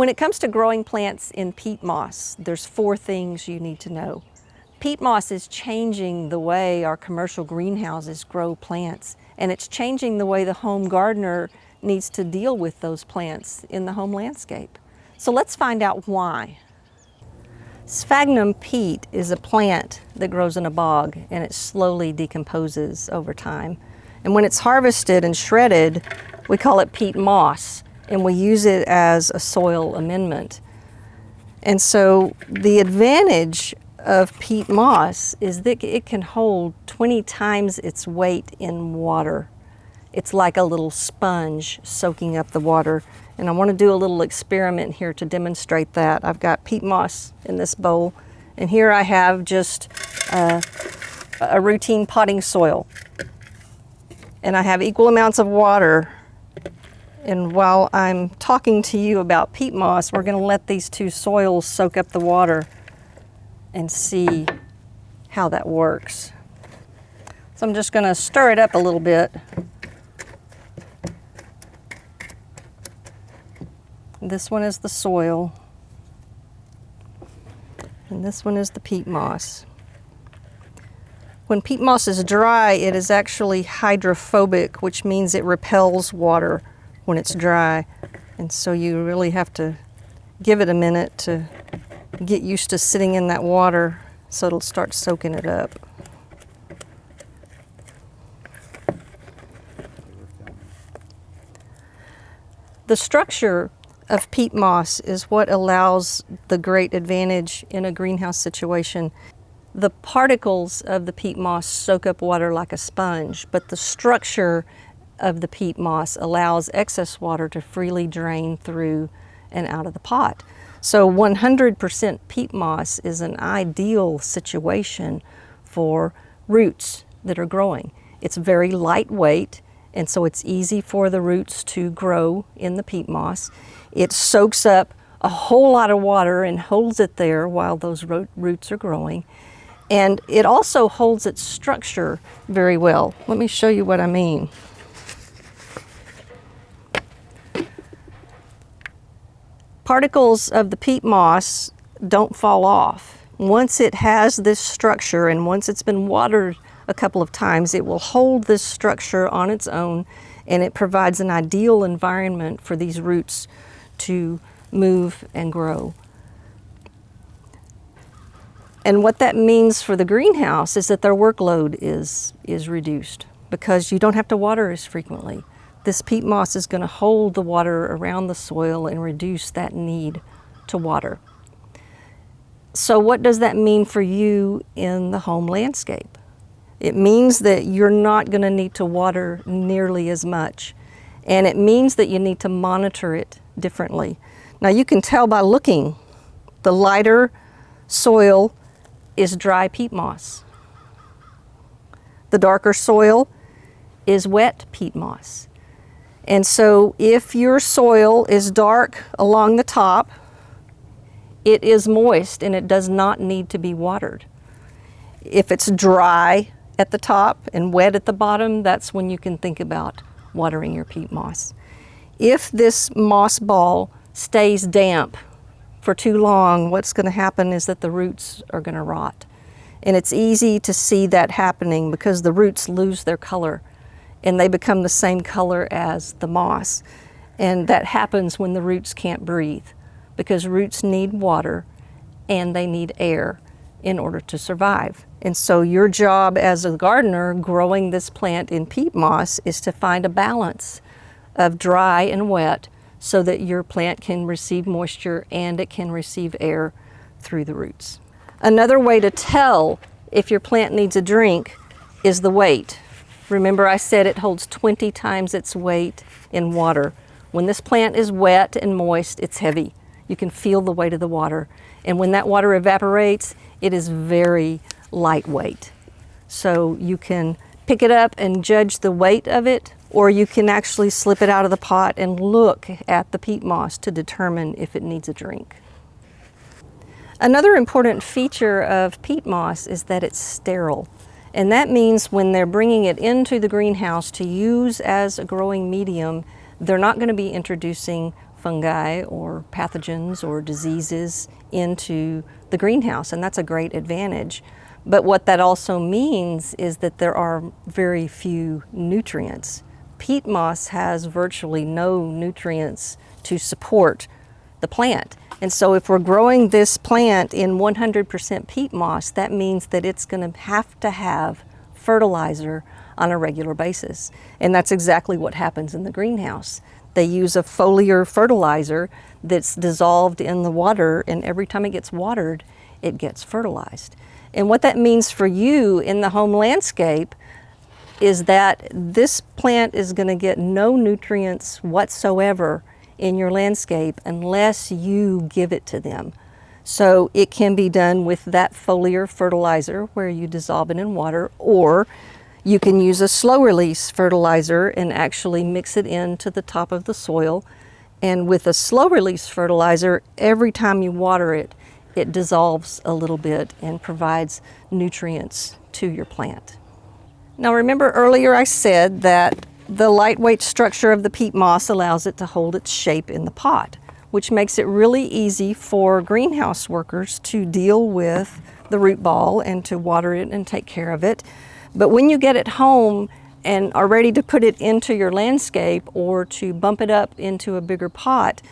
When it comes to growing plants in peat moss, there's 4 things you need to know. Peat moss is changing the way our commercial greenhouses grow plants, and it's changing the way the home gardener needs to deal with those plants in the home landscape. So let's find out why. Sphagnum peat is a plant that grows in a bog, and it slowly decomposes over time. And when it's harvested and shredded, we call it peat moss, and we use it as a soil amendment. And so the advantage of peat moss is that it can hold 20 times its weight in water. It's like a little sponge soaking up the water. And I want to do a little experiment here to demonstrate that. I've got peat moss in this bowl, and here I have just a routine potting soil. And I have equal amounts of water. And while I'm talking to you about peat moss, we're going to let these 2 soils soak up the water and see how that works. So I'm just going to stir it up a little bit. This one is the soil, and this one is the peat moss. When peat moss is dry, it is actually hydrophobic, which means it repels water when it's dry. And so you really have to give it a minute to get used to sitting in that water so it'll start soaking it up. The structure of peat moss is what allows the great advantage in a greenhouse situation. The particles of the peat moss soak up water like a sponge, but the structure of the peat moss allows excess water to freely drain through and out of the pot. So 100% peat moss is an ideal situation for roots that are growing. It's very lightweight, and so it's easy for the roots to grow in the peat moss. It soaks up a whole lot of water and holds it there while those roots are growing. And it also holds its structure very well. Let me show you what I mean. Particles of the peat moss don't fall off. Once it has this structure and once it's been watered a couple of times, it will hold this structure on its own, and it provides an ideal environment for these roots to move and grow. And what that means for the greenhouse is that their workload is reduced because you don't have to water as frequently. This peat moss is going to hold the water around the soil and reduce that need to water. So what does that mean for you in the home landscape? It means that you're not going to need to water nearly as much, and it means that you need to monitor it differently. Now you can tell by looking, the lighter soil is dry peat moss. The darker soil is wet peat moss. And so if your soil is dark along the top, it is moist and it does not need to be watered. If it's dry at the top and wet at the bottom, that's when you can think about watering your peat moss. If this moss ball stays damp for too long, what's going to happen is that the roots are going to rot. And it's easy to see that happening because the roots lose their color and they become the same color as the moss. And that happens when the roots can't breathe, because roots need water and they need air in order to survive. And so your job as a gardener growing this plant in peat moss is to find a balance of dry and wet so that your plant can receive moisture and it can receive air through the roots. Another way to tell if your plant needs a drink is the weight. Remember I said it holds 20 times its weight in water. When this plant is wet and moist, it's heavy. You can feel the weight of the water. And when that water evaporates, it is very lightweight. So you can pick it up and judge the weight of it, or you can actually slip it out of the pot and look at the peat moss to determine if it needs a drink. Another important feature of peat moss is that it's sterile. And that means when they're bringing it into the greenhouse to use as a growing medium, they're not going to be introducing fungi or pathogens or diseases into the greenhouse, and that's a great advantage. But what that also means is that there are very few nutrients. Peat moss has virtually no nutrients to support the plant. And so if we're growing this plant in 100% peat moss, that means that it's going to have fertilizer on a regular basis. And that's exactly what happens in the greenhouse. They use a foliar fertilizer that's dissolved in the water, and every time it gets watered, it gets fertilized. And what that means for you in the home landscape is that this plant is going to get no nutrients whatsoever in your landscape unless you give it to them. So it can be done with that foliar fertilizer where you dissolve it in water, or you can use a slow release fertilizer and actually mix it into the top of the soil. And with a slow release fertilizer, every time you water it, it dissolves a little bit and provides nutrients to your plant. Now remember earlier I said that the lightweight structure of the peat moss allows it to hold its shape in the pot, which makes it really easy for greenhouse workers to deal with the root ball and to water it and take care of it. But when you get it home and are ready to put it into your landscape or to bump it up into a bigger pot,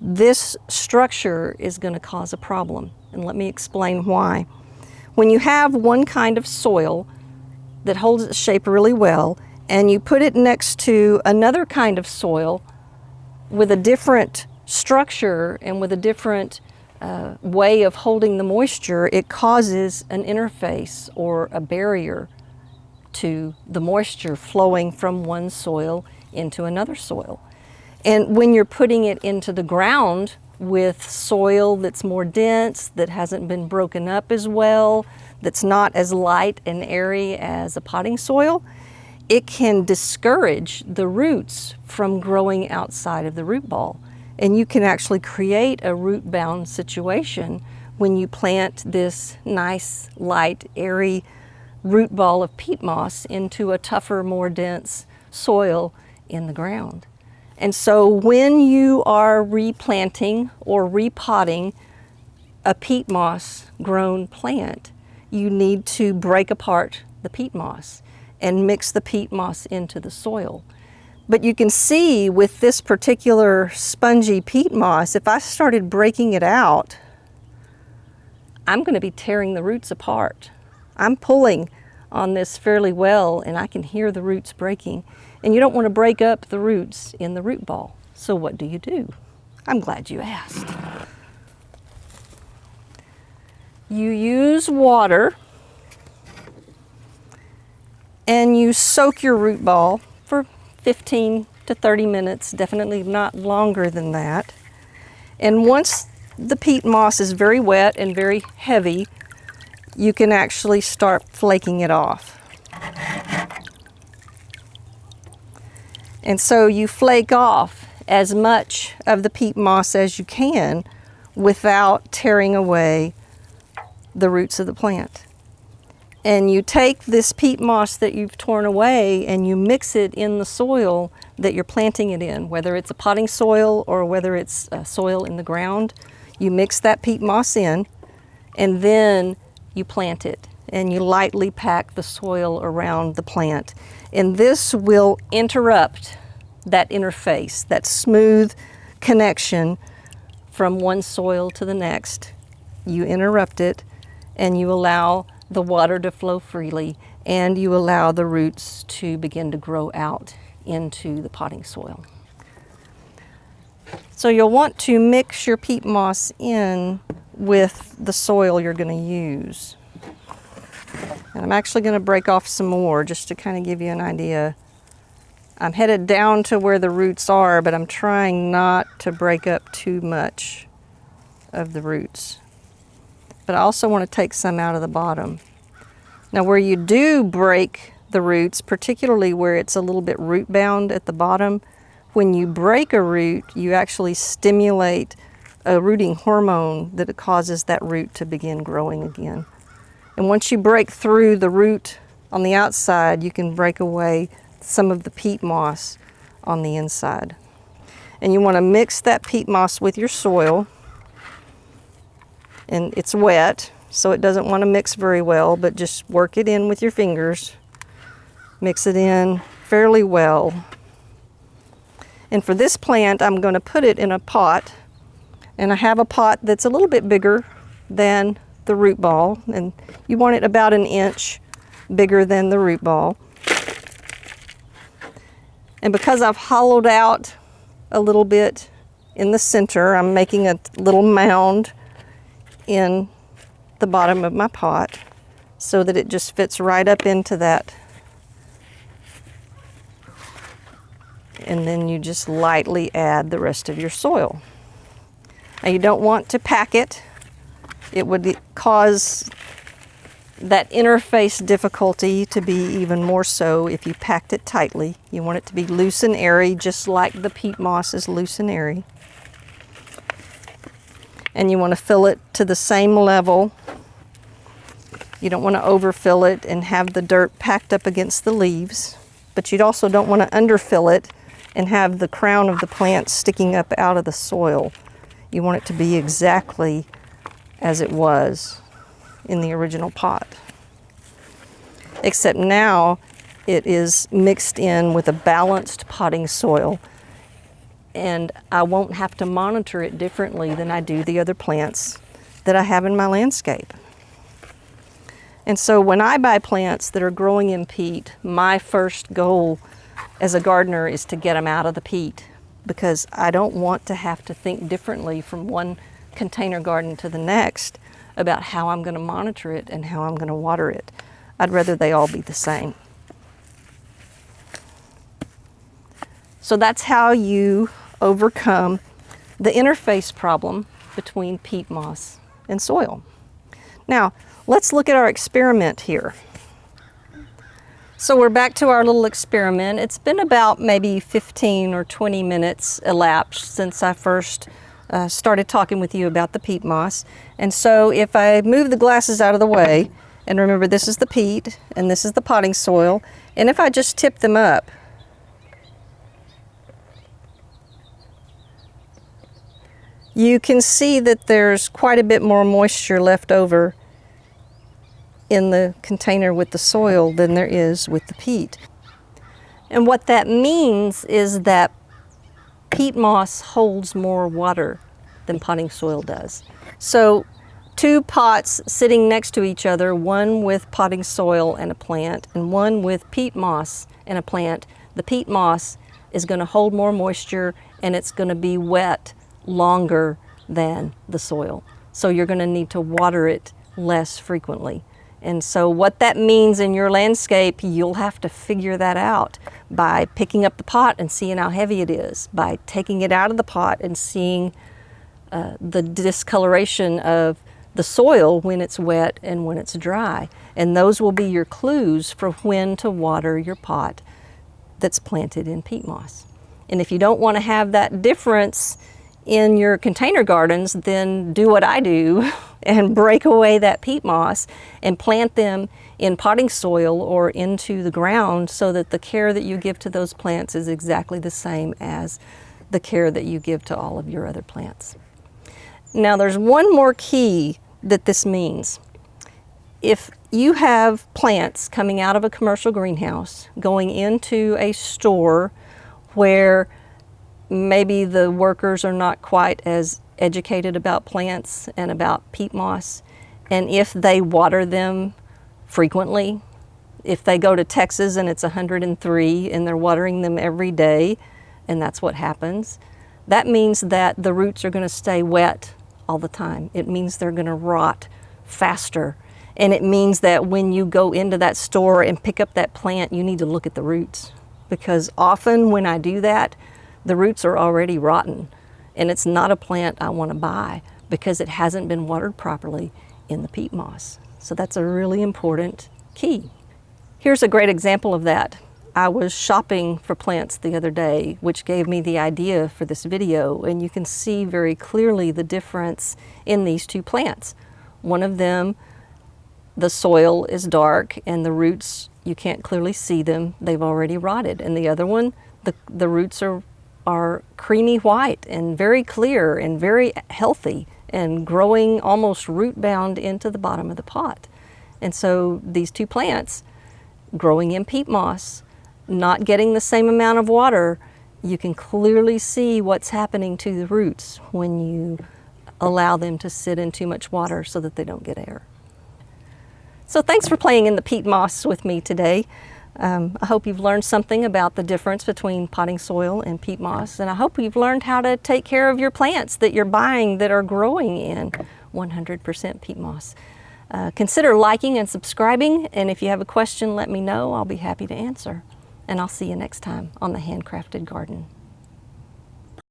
this structure is going to cause a problem. And let me explain why. When you have one kind of soil that holds its shape really well, and you put it next to another kind of soil with a different structure and with a different way of holding the moisture, it causes an interface or a barrier to the moisture flowing from one soil into another soil. And when you're putting it into the ground with soil that's more dense, that hasn't been broken up as well, that's not as light and airy as a potting soil, it can discourage the roots from growing outside of the root ball. And you can actually create a root-bound situation when you plant this nice, light, airy root ball of peat moss into a tougher, more dense soil in the ground. And so when you are replanting or repotting a peat moss grown plant, you need to break apart the peat moss and mix the peat moss into the soil. But you can see with this particular spongy peat moss, if I started breaking it out, I'm going to be tearing the roots apart. I'm pulling on this fairly well and I can hear the roots breaking. And you don't want to break up the roots in the root ball. So what do? I'm glad you asked. You use water and you soak your root ball for 15 to 30 minutes, definitely not longer than that. And once the peat moss is very wet and very heavy, you can actually start flaking it off. And so you flake off as much of the peat moss as you can without tearing away the roots of the plant. And you take this peat moss that you've torn away and you mix it in the soil that you're planting it in, whether it's a potting soil or whether it's soil in the ground. You mix that peat moss in and then you plant it and you lightly pack the soil around the plant. And this will interrupt that interface, that smooth connection from one soil to the next. You interrupt it and you allow the water to flow freely and you allow the roots to begin to grow out into the potting soil. So you'll want to mix your peat moss in with the soil you're going to use. And I'm actually going to break off some more just to kind of give you an idea. I'm headed down to where the roots are, but I'm trying not to break up too much of the roots. But I also want to take some out of the bottom. Now where you do break the roots, particularly where it's a little bit root bound at the bottom, when you break a root, you actually stimulate a rooting hormone that causes that root to begin growing again. And once you break through the root on the outside, you can break away some of the peat moss on the inside. And you want to mix that peat moss with your soil. And it's wet, so it doesn't want to mix very well, but just work it in with your fingers. Mix it in fairly well. And for this plant, I'm going to put it in a pot. And I have a pot that's a little bit bigger than the root ball. And you want it about 1 inch bigger than the root ball. And because I've hollowed out a little bit in the center, I'm making a little mound in the bottom of my pot so that it just fits right up into that. And then you just lightly add the rest of your soil. Now you don't want to pack it. It would cause that interface difficulty to be even more so if you packed it tightly. You want it to be loose and airy, just like the peat moss is loose and airy. And you want to fill it to the same level. You don't want to overfill it and have the dirt packed up against the leaves, but you also don't want to underfill it and have the crown of the plant sticking up out of the soil. You want it to be exactly as it was in the original pot. Except now it is mixed in with a balanced potting soil, and I won't have to monitor it differently than I do the other plants that I have in my landscape. And so when I buy plants that are growing in peat, my first goal as a gardener is to get them out of the peat, because I don't want to have to think differently from one container garden to the next about how I'm going to monitor it and how I'm going to water it. I'd rather they all be the same. So that's how you overcome the interface problem between peat moss and soil. Now, let's look at our experiment here. So we're back to our little experiment. It's been about maybe 15 or 20 minutes elapsed since I first started talking with you about the peat moss. And so if I move the glasses out of the way, and remember this is the peat and this is the potting soil, and if I just tip them up, you can see that there's quite a bit more moisture left over in the container with the soil than there is with the peat. And what that means is that peat moss holds more water than potting soil does. So 2 pots sitting next to each other, one with potting soil and a plant, and one with peat moss and a plant. The peat moss is going to hold more moisture, and it's going to be wet longer than the soil. So you're going to need to water it less frequently. And so what that means in your landscape, you'll have to figure that out by picking up the pot and seeing how heavy it is, by taking it out of the pot and seeing the discoloration of the soil when it's wet and when it's dry. And those will be your clues for when to water your pot that's planted in peat moss. And if you don't want to have that difference in your container gardens, then do what I do and break away that peat moss and plant them in potting soil or into the ground so that the care that you give to those plants is exactly the same as the care that you give to all of your other plants. Now there's one more key that this means. If you have plants coming out of a commercial greenhouse going into a store where maybe the workers are not quite as educated about plants and about peat moss, and if they water them frequently, if they go to Texas and it's 103 and they're watering them every day, and that's what happens, that means that the roots are going to stay wet all the time. It means they're going to rot faster. And it means that when you go into that store and pick up that plant, you need to look at the roots. Because often when I do that, the roots are already rotten. And it's not a plant I want to buy because it hasn't been watered properly in the peat moss. So that's a really important key. Here's a great example of that. I was shopping for plants the other day, which gave me the idea for this video, and you can see very clearly the difference in these two plants. One of them, the soil is dark and the roots, you can't clearly see them, they've already rotted. And the other one, the roots are are creamy white and very clear and very healthy and growing almost root bound into the bottom of the pot. And so these two plants growing in peat moss, not getting the same amount of water, you can clearly see what's happening to the roots when you allow them to sit in too much water so that they don't get air. So thanks for playing in the peat moss with me today. I hope you've learned something about the difference between potting soil and peat moss, and I hope you've learned how to take care of your plants that you're buying that are growing in 100% peat moss. Consider liking and subscribing, and if you have a question, let me know. I'll be happy to answer. And I'll see you next time on The Handcrafted Garden.